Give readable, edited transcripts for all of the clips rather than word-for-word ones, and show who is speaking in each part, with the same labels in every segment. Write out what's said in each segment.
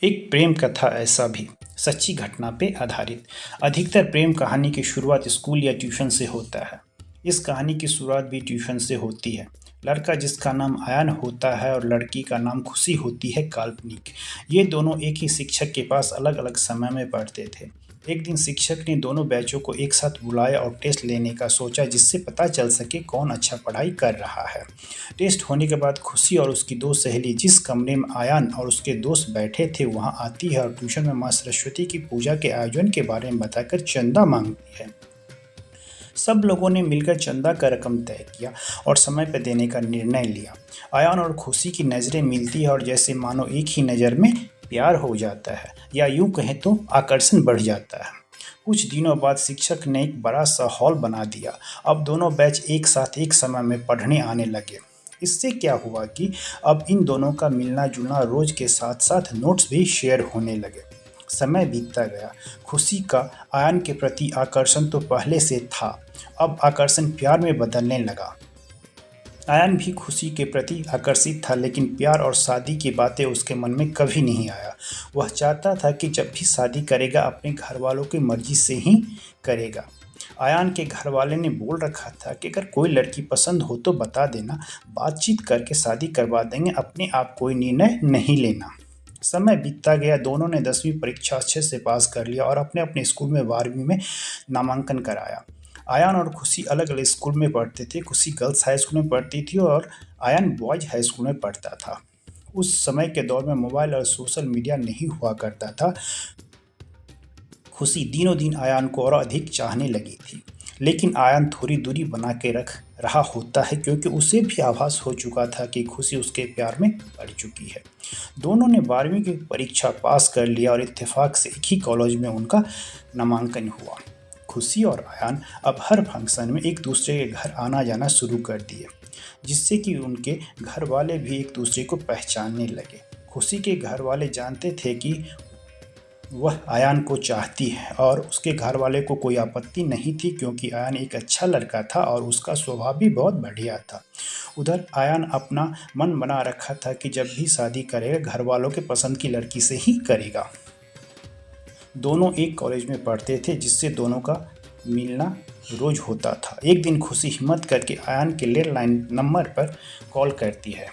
Speaker 1: एक प्रेम कथा ऐसा भी सच्ची घटना पे आधारित। अधिकतर प्रेम कहानी की शुरुआत स्कूल या ट्यूशन से होता है। इस कहानी की शुरुआत भी ट्यूशन से होती है। लड़का जिसका नाम आयन होता है और लड़की का नाम खुशी होती है काल्पनिक। ये दोनों एक ही शिक्षक के पास अलग अलग समय में पढ़ते थे। एक दिन शिक्षक ने दोनों बैचों को एक साथ बुलाया और टेस्ट लेने का सोचा, जिससे पता चल सके कौन अच्छा पढ़ाई कर रहा है। टेस्ट होने के बाद खुशी और उसकी दो सहेली जिस कमरे में आयान और उसके दोस्त बैठे थे वहां आती है और ट्यूशन में माँ सरस्वती की पूजा के आयोजन के बारे में बताकर चंदा मांगती है। सब लोगों ने मिलकर चंदा का रकम तय किया और समय पर देने का निर्णय लिया। आयान और खुशी की नज़रें मिलती है और जैसे मानो एक ही नज़र में प्यार हो जाता है, या यूं कहें तो आकर्षण बढ़ जाता है। कुछ दिनों बाद शिक्षक ने एक बड़ा सा हॉल बना दिया। अब दोनों बैच एक साथ एक समय में पढ़ने आने लगे। इससे क्या हुआ कि अब इन दोनों का मिलना जुलना रोज के साथ साथ नोट्स भी शेयर होने लगे। समय बीतता गया। खुशी का आयन के प्रति आकर्षण तो पहले से था, अब आकर्षण प्यार में बदलने लगा। आयन भी खुशी के प्रति आकर्षित था, लेकिन प्यार और शादी की बातें उसके मन में कभी नहीं आया। वह चाहता था कि जब भी शादी करेगा अपने घर वालों की मर्जी से ही करेगा। आयान के घर वाले ने बोल रखा था कि अगर कोई लड़की पसंद हो तो बता देना, बातचीत करके शादी करवा देंगे, अपने आप कोई निर्णय नहीं लेना। समय बीतता गया। दोनों ने 10वीं परीक्षा अच्छे से पास कर लिया और अपने अपने स्कूल में 12वीं में नामांकन कराया। आयान और खुशी अलग अलग स्कूल में पढ़ते थे। खुशी गर्ल्स हाई स्कूल में पढ़ती थी और आयान बॉयज हाई स्कूल में पढ़ता था। उस समय के दौर में मोबाइल और सोशल मीडिया नहीं हुआ करता था। खुशी दिनों दिन आयान को और अधिक चाहने लगी थी, लेकिन आयान थोड़ी दूरी बना के रख रहा होता है, क्योंकि उसे भी आभास हो चुका था कि खुशी उसके प्यार में पड़ चुकी है। दोनों ने 12वीं की परीक्षा पास कर लिया और इत्तेफाक से एक ही कॉलेज में उनका नामांकन हुआ। खुशी और आयान अब हर फंक्शन में एक दूसरे के घर आना जाना शुरू कर दिए, जिससे कि उनके घर वाले भी एक दूसरे को पहचानने लगे। खुशी के घर वाले जानते थे कि वह आयान को चाहती है और उसके घर वाले को कोई आपत्ति नहीं थी, क्योंकि आयान एक अच्छा लड़का था और उसका स्वभाव भी बहुत बढ़िया था। उधर आयान अपना मन बना रखा था कि जब भी शादी करेगा घर वालों के पसंद की लड़की से ही करेगा। दोनों एक कॉलेज में पढ़ते थे, जिससे दोनों का मिलना रोज होता था। एक दिन खुशी हिम्मत करके आयान के लैंडलाइन नंबर पर कॉल करती है।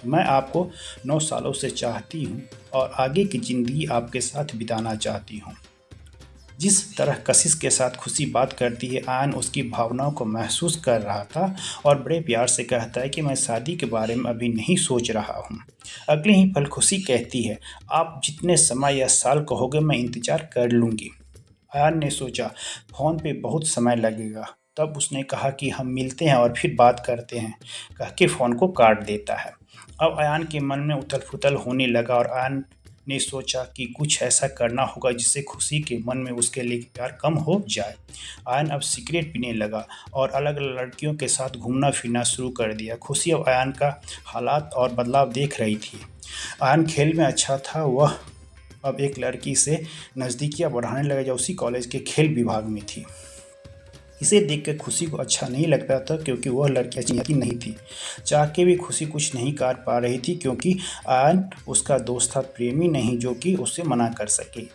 Speaker 1: मैं आपको 9 सालों से चाहती हूँ और आगे की ज़िंदगी आपके साथ बिताना चाहती हूँ। जिस तरह कशिश के साथ खुशी बात करती है, आयन उसकी भावनाओं को महसूस कर रहा था और बड़े प्यार से कहता है कि मैं शादी के बारे में अभी नहीं सोच रहा हूँ। अगले ही पल खुशी कहती है, आप जितने समय या साल कहोगे मैं इंतज़ार कर लूँगी। आयन ने सोचा फ़ोन पे बहुत समय लगेगा, तब उसने कहा कि हम मिलते हैं और फिर बात करते हैं, कह के फ़ोन को काट देता है। अब आयन के मन में उथल पुथल होने लगा और आयन ने सोचा कि कुछ ऐसा करना होगा जिससे खुशी के मन में उसके लिए प्यार कम हो जाए। आयन अब सिगरेट पीने लगा और अलग अलग लड़कियों के साथ घूमना फिरना शुरू कर दिया। खुशी अब आयन का हालात और बदलाव देख रही थी। आयन खेल में अच्छा था, वह अब एक लड़की से नज़दीकियाँ बढ़ाने लगा जो उसी कॉलेज के खेल विभाग में थी। इसे देखकर खुशी को अच्छा नहीं लगता था, क्योंकि वह लड़की अच्छी नहीं थी। चाह के भी खुशी कुछ नहीं कर पा रही थी, क्योंकि आयन उसका दोस्त था, प्रेमी नहीं जो कि उसे मना कर सके।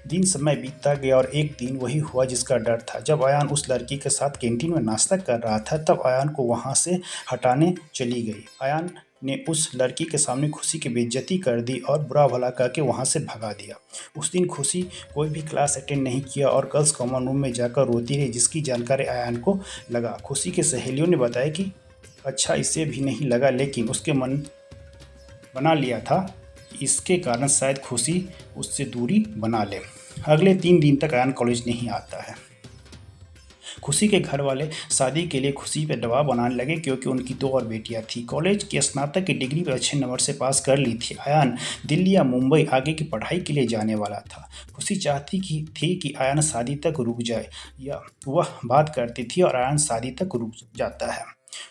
Speaker 1: दिन समय बीतता गया और एक दिन वही हुआ जिसका डर था। जब आयान उस लड़की के साथ कैंटीन में नाश्ता कर रहा था, तब आयान को वहां से हटाने चली गई। आयान ने उस लड़की के सामने खुशी की बेइज्जती कर दी और बुरा भला कह के वहाँ से भगा दिया। उस दिन खुशी कोई भी क्लास अटेंड नहीं किया और गर्ल्स कॉमन रूम में जाकर रोती रही, जिसकी जानकारी आयान को लगा। खुशी के सहेलियों ने बताया कि अच्छा इसे भी नहीं लगा, लेकिन उसके मन बना लिया था कि इसके कारण शायद खुशी उससे दूरी बना ले। अगले 3 दिन तक आयान कॉलेज नहीं आता है। खुशी के घर वाले शादी के लिए खुशी पर दबाव बनाने लगे, क्योंकि उनकी 2 और बेटियां थी। कॉलेज की स्नातक की डिग्री पर अच्छे नंबर से पास कर ली थी। आयान दिल्ली या मुंबई आगे की पढ़ाई के लिए जाने वाला था। खुशी चाहती थी कि आयान शादी तक रुक जाए, या वह बात करती थी और आयान शादी तक रुक जाता है।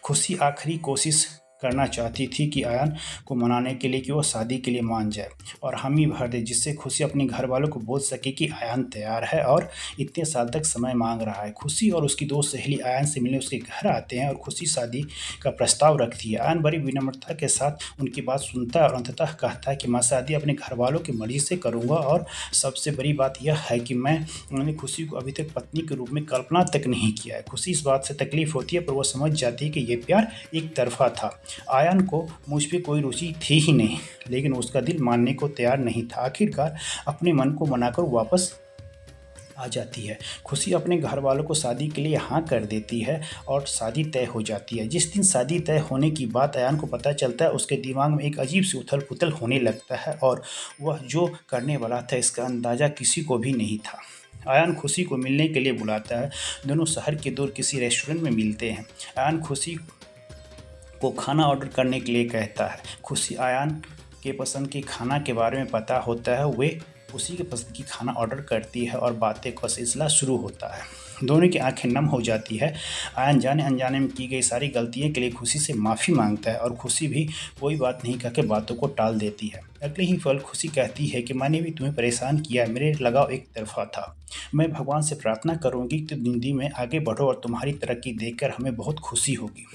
Speaker 1: खुशी आखिरी कोशिश करना चाहती थी कि आयन को मनाने के लिए कि वो शादी के लिए मान जाए और हामी भर दे, जिससे खुशी अपने घर वालों को बोल सके कि आयन तैयार है और इतने साल तक समय मांग रहा है। खुशी और उसकी दोस्त सहेली आयन से मिलने उसके घर आते हैं और खुशी शादी का प्रस्ताव रखती है। आयन बड़ी विनम्रता के साथ उनकी बात सुनता है और अंततः कहता है कि मैं शादी अपने घर वालों की मर्जी से करूँगा और सबसे बड़ी बात यह है कि मैंने खुशी को अभी तक पत्नी के रूप में कल्पना तक नहीं किया है। खुशी इस बात से तकलीफ होती है पर वो समझ जाती है कि ये प्यार एक तरफा था। आयन को मुझ पे कोई रुचि थी ही नहीं, लेकिन उसका दिल मानने को तैयार नहीं था। आखिरकार अपने मन को मनाकर वापस आ जाती है। खुशी अपने घर वालों को शादी के लिए हाँ कर देती है और शादी तय हो जाती है। जिस दिन शादी तय होने की बात आयन को पता चलता है, उसके दिमाग में एक अजीब सी उथल पुथल होने लगता है और वह जो करने वाला था इसका अंदाज़ा किसी को भी नहीं था। आयन खुशी को मिलने के लिए बुलाता है। दोनों शहर के दूर किसी रेस्टोरेंट में मिलते हैं। आयन खुशी को खाना ऑर्डर करने के लिए कहता है। खुशी आयन के पसंद के खाना के बारे में पता होता है, वे उसी के पसंद की खाना ऑर्डर करती है और बातें का सिलसिला शुरू होता है। दोनों की आंखें नम हो जाती है। आयन जाने अनजाने में की गई सारी गलतियों के लिए खुशी से माफ़ी मांगता है और खुशी भी कोई बात नहीं कहकर बातों को टाल देती है। अगले ही पल खुशी कहती है कि मैंने भी तुम्हें परेशान किया, मेरे लगाव एक तरफा था। मैं भगवान से प्रार्थना करूंगी कि जिंदगी में आगे बढ़ो और तुम्हारी तरक्की देखकर हमें बहुत खुशी होगी।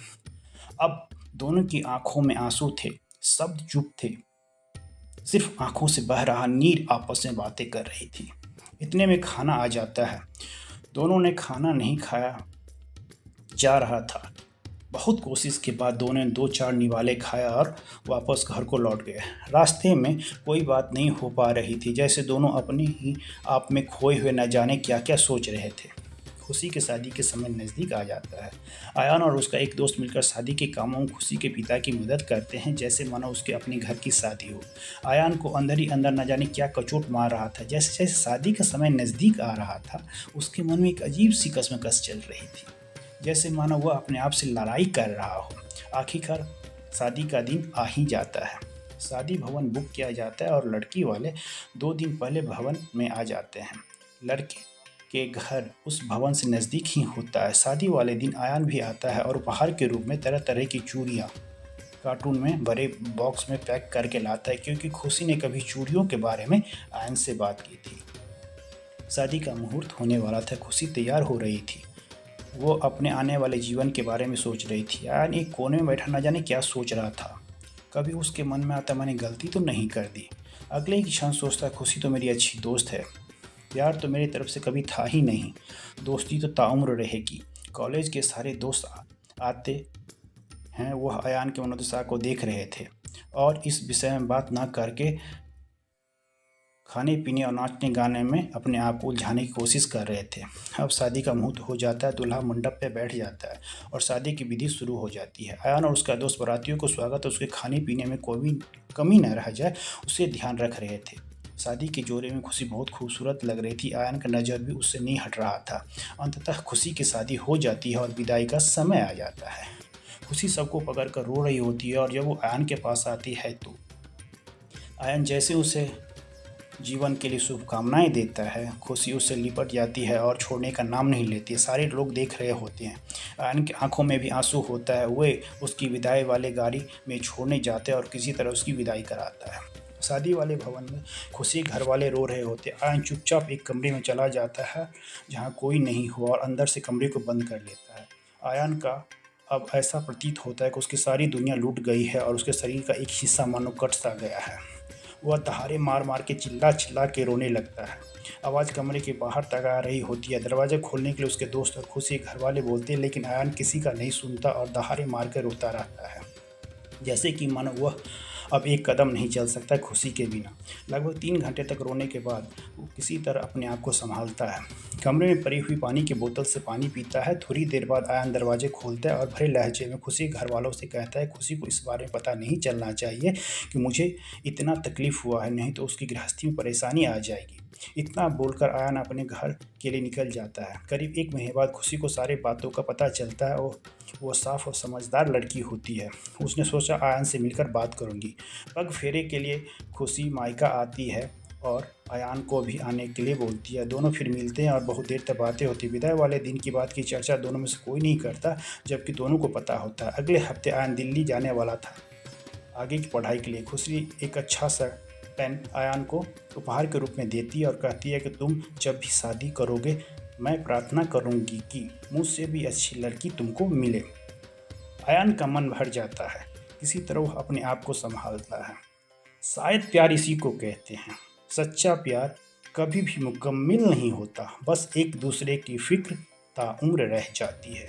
Speaker 1: अब दोनों की आंखों में आंसू थे, शब्द चुप थे, सिर्फ आंखों से बह रहा नीर आपस में बातें कर रही थी। इतने में खाना आ जाता है। दोनों ने खाना नहीं खाया जा रहा था। बहुत कोशिश के बाद दोनों ने 2-4 निवाले खाया और वापस घर को लौट गए। रास्ते में कोई बात नहीं हो पा रही थी, जैसे दोनों अपने ही आप में खोए हुए न जाने क्या क्या सोच रहे थे। खुशी के शादी के समय नज़दीक आ जाता है। आयन और उसका एक दोस्त मिलकर शादी के कामों में खुशी के पिता की मदद करते हैं, जैसे मानो उसके अपने घर की शादी हो। आयन को अंदर ही अंदर न जाने क्या कचोट मार रहा था। जैसे जैसे शादी का समय नज़दीक आ रहा था, उसके मन में एक अजीब सी कसमकस चल रही थी, जैसे मानो वह अपने आप से लड़ाई कर रहा हो। आखिरकार शादी का दिन आ ही जाता है। शादी भवन बुक किया जाता है और लड़की वाले 2 दिन पहले भवन में आ जाते हैं। लड़के के घर उस भवन से नज़दीक ही होता है। शादी वाले दिन आयन भी आता है और उपहार के रूप में तरह तरह की चूड़ियाँ कार्टून में बड़े बॉक्स में पैक करके लाता है, क्योंकि खुशी ने कभी चूड़ियों के बारे में आयन से बात की थी। शादी का मुहूर्त होने वाला था। खुशी तैयार हो रही थी। वो अपने आने वाले जीवन के बारे में सोच रही थी। आयन एक कोने में बैठा न जाने क्या सोच रहा था। कभी उसके मन में आता मैंने गलती तो नहीं कर दी। अगले ही क्षण सोचता खुशी तो मेरी अच्छी दोस्त है। प्यार तो मेरी तरफ से कभी था ही नहीं, दोस्ती तो ताउम्र रहेगी। कॉलेज के सारे दोस्त आते हैं। वह आयन के मनोदशा को देख रहे थे और इस विषय में बात ना करके खाने पीने और नाचने गाने में अपने आप को उलझाने की कोशिश कर रहे थे। अब शादी का मुहूर्त हो जाता है। दूल्हा मंडप पे बैठ जाता है और शादी की विधि शुरू हो जाती है। आयन और उसका दोस्त बारातियों को स्वागत और उसके खाने पीने में कोई भी कमी न रह जाए उसे ध्यान रख रहे थे। शादी के जोड़े में खुशी बहुत खूबसूरत लग रही थी। आयन का नज़र भी उससे नहीं हट रहा था। अंततः खुशी की शादी हो जाती है और विदाई का समय आ जाता है। खुशी सबको पकड़ कर रो रही होती है और जब वो आयन के पास आती है तो आयन जैसे उसे जीवन के लिए शुभकामनाएं देता है, खुशी उससे लिपट जाती है और छोड़ने का नाम नहीं लेती। सारे लोग देख रहे होते हैं। आयन की आंखों में भी आंसू होता है। वे उसकी विदाई वाले गाड़ी में छोड़ने जाते हैं और किसी तरह उसकी विदाई कराता है। शादी वाले भवन में खुशी घर वाले रो रहे होते। आयन चुपचाप एक कमरे में चला जाता है जहाँ कोई नहीं हुआ और अंदर से कमरे को बंद कर लेता है। आयन का अब ऐसा प्रतीत होता है कि उसकी सारी दुनिया लूट गई है और उसके शरीर का एक हिस्सा मानो कट सा गया है। वह दहाड़े मार मार के चिल्ला चिल्ला के रोने लगता है। आवाज़ कमरे के बाहर तक आ रही होती है। दरवाज़ा खोलने के लिए उसके दोस्त और खुशी घर वाले बोलते हैं, लेकिन आयन किसी का नहीं सुनता और दहाड़े मार कर रोता रहता है, जैसे कि मानो वह अब एक कदम नहीं चल सकता खुशी के बिना। लगभग 3 घंटे तक रोने के बाद वो किसी तरह अपने आप को संभालता है। कमरे में पड़ी हुई पानी की बोतल से पानी पीता है। थोड़ी देर बाद आयन दरवाजे खोलता है और भरे लहजे में खुशी घर वालों से कहता है खुशी को इस बारे में पता नहीं चलना चाहिए कि मुझे इतना तकलीफ़ हुआ है, नहीं तो उसकी गृहस्थी में परेशानी आ जाएगी। इतना बोलकर आयन अपने घर के लिए निकल जाता है। करीब 1 महीने बाद खुशी को सारी बातों का पता चलता है और वो साफ और समझदार लड़की होती है। उसने सोचा आयन से मिलकर बात करूंगी। पग फेरे के लिए खुशी मायका आती है और अयान को भी आने के लिए बोलती है। दोनों फिर मिलते हैं और बहुत देर तक बातें होती। विदाई वाले दिन की बात की चर्चा दोनों में से कोई नहीं करता, जबकि दोनों को पता होता है अगले हफ्ते अयान दिल्ली जाने वाला था आगे की पढ़ाई के लिए। खुशी एक अच्छा सा पेन अयान को उपहार के रूप में देती है और कहती है कि तुम जब भी शादी करोगे मैं प्रार्थना करूंगी कि मुझसे भी अच्छी लड़की तुमको मिले। अयान का मन भर जाता है, किसी तरह वह अपने आप को संभालता है। शायद प्यार इसी को कहते हैं। सच्चा प्यार कभी भी मुकम्मल नहीं होता, बस एक दूसरे की फिक्र ताउम्र रह जाती है।